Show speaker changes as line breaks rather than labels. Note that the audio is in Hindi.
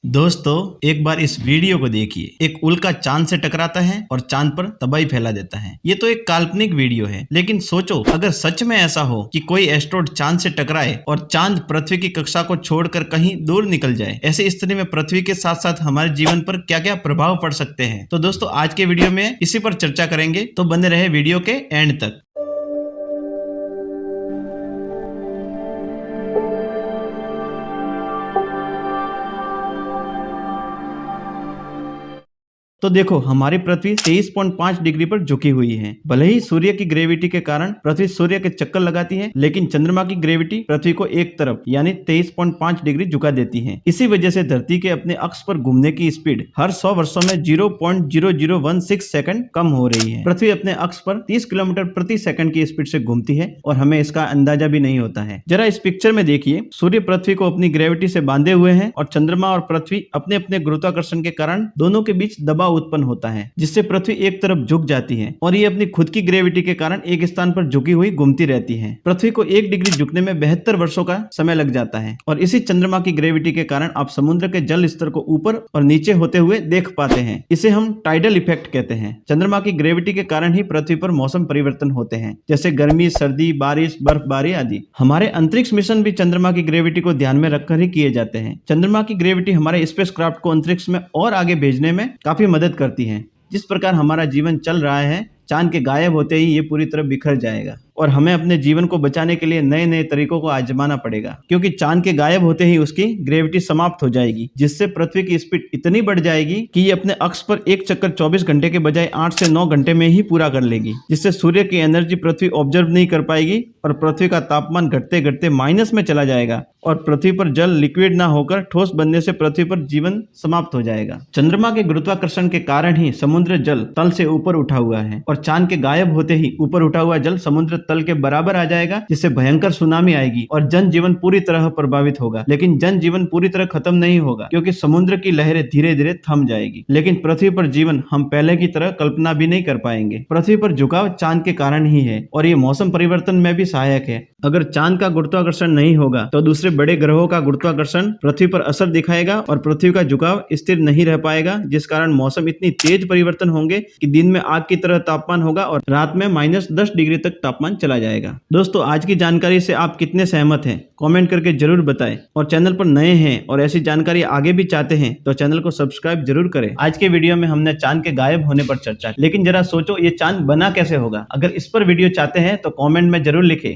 दोस्तों एक बार इस वीडियो को देखिए। एक उल्का चांद से टकराता है और चांद पर तबाही फैला देता है। ये तो एक काल्पनिक वीडियो है, लेकिन सोचो अगर सच में ऐसा हो कि कोई एस्ट्रॉयड चांद से टकराए और चांद पृथ्वी की कक्षा को छोड़कर कहीं दूर निकल जाए। ऐसी स्थिति में पृथ्वी के साथ साथ हमारे जीवन पर क्या क्या प्रभाव पड़ सकते हैं। तो दोस्तों आज के वीडियो में इसी पर चर्चा करेंगे, तो बने रहे वीडियो के एंड तक। तो देखो हमारी पृथ्वी 23.5 डिग्री पर झुकी हुई है। भले ही सूर्य की ग्रेविटी के कारण पृथ्वी सूर्य के चक्कर लगाती है, लेकिन चंद्रमा की ग्रेविटी पृथ्वी को एक तरफ यानी 23.5 डिग्री झुका देती है। इसी वजह से धरती के अपने अक्ष पर घूमने की स्पीड हर 100 वर्षों में 0.0016 सेकंड कम हो रही है। पृथ्वी अपने अक्ष पर 30 किलोमीटर प्रति सेकंड की स्पीड से घूमती है और हमें इसका अंदाजा भी नहीं होता है। जरा इस पिक्चर में देखिए, सूर्य पृथ्वी को अपनी ग्रेविटी से बांधे हुए हैं और चंद्रमा और पृथ्वी अपने अपने गुरुत्वाकर्षण के कारण दोनों के बीच दबाव उत्पन्न होता है, जिससे पृथ्वी एक तरफ झुक जाती है और ये अपनी खुद की ग्रेविटी के कारण एक स्थान पर झुकी हुई घूमती रहती है। पृथ्वी को 1 डिग्री झुकने में 72 वर्षों का समय लग जाता है और इसी चंद्रमा की ग्रेविटी के कारण आप समुद्र के जल स्तर को ऊपर और नीचे होते हुए देख पाते हैं। इसे हम टाइडल इफेक्ट कहते हैं। चंद्रमा की ग्रेविटी के कारण ही पृथ्वी पर मौसम परिवर्तन होते हैं, जैसे गर्मी, सर्दी, बारिश, बर्फबारी आदि। हमारे अंतरिक्ष मिशन भी चंद्रमा की ग्रेविटी को ध्यान में रखकर ही किए जाते हैं। चंद्रमा की ग्रेविटी हमारे स्पेसक्राफ्ट को अंतरिक्ष में और आगे भेजने में काफी मदद करती है। जिस प्रकार हमारा जीवन चल रहा है, चांद के गायब होते ही ये पूरी तरह बिखर जाएगा और हमें अपने जीवन को बचाने के लिए नए नए तरीकों को आजमाना पड़ेगा, क्योंकि चांद के गायब होते ही उसकी ग्रेविटी समाप्त हो जाएगी, जिससे पृथ्वी की स्पीड इतनी बढ़ जाएगी कि ये अपने अक्ष पर एक चक्कर 24 घंटे के बजाय 8 से 9 घंटे में ही पूरा कर लेगी, जिससे सूर्य की एनर्जी पृथ्वी ऑब्जर्व नहीं कर पाएगी और पृथ्वी का तापमान घटते घटते माइनस में चला जाएगा और पृथ्वी पर जल लिक्विड ना होकर ठोस बनने से पृथ्वी पर जीवन समाप्त हो जाएगा। चंद्रमा के गुरुत्वाकर्षण के कारण ही समुद्र जल तल से ऊपर उठा हुआ है और चांद के गायब होते ही ऊपर उठा हुआ जल समुद्र तल के बराबर आ जाएगा, जिससे भयंकर सुनामी आएगी और जनजीवन पूरी तरह प्रभावित होगा। लेकिन जनजीवन पूरी तरह खत्म नहीं होगा, क्योंकि समुद्र की लहरें धीरे धीरे थम जाएगी। लेकिन पृथ्वी पर जीवन हम पहले की तरह कल्पना भी नहीं कर पाएंगे। पृथ्वी पर झुकाव चांद के कारण ही है और ये मौसम परिवर्तन में भी सहायक है। अगर चांद का गुरुत्वाकर्षण नहीं होगा तो दूसरे बड़े ग्रहों का गुरुत्वाकर्षण पृथ्वी पर असर दिखाएगा और पृथ्वी का झुकाव स्थिर नहीं रह पाएगा, जिस कारण मौसम इतनी तेज परिवर्तन होंगे कि दिन में आग की तरह तापमान होगा और रात में -10 डिग्री तक तापमान चला जाएगा। दोस्तों आज की जानकारी से आप कितने सहमत हैं, कमेंट करके जरूर बताएं और चैनल पर नए हैं और ऐसी जानकारी आगे भी चाहते हैं तो चैनल को सब्सक्राइब जरूर करें। आज के वीडियो में हमने चांद के गायब होने पर चर्चा की, लेकिन जरा सोचो ये चांद बना कैसे होगा। अगर इस पर वीडियो चाहते हैं तो कमेंट में जरूर लिखें।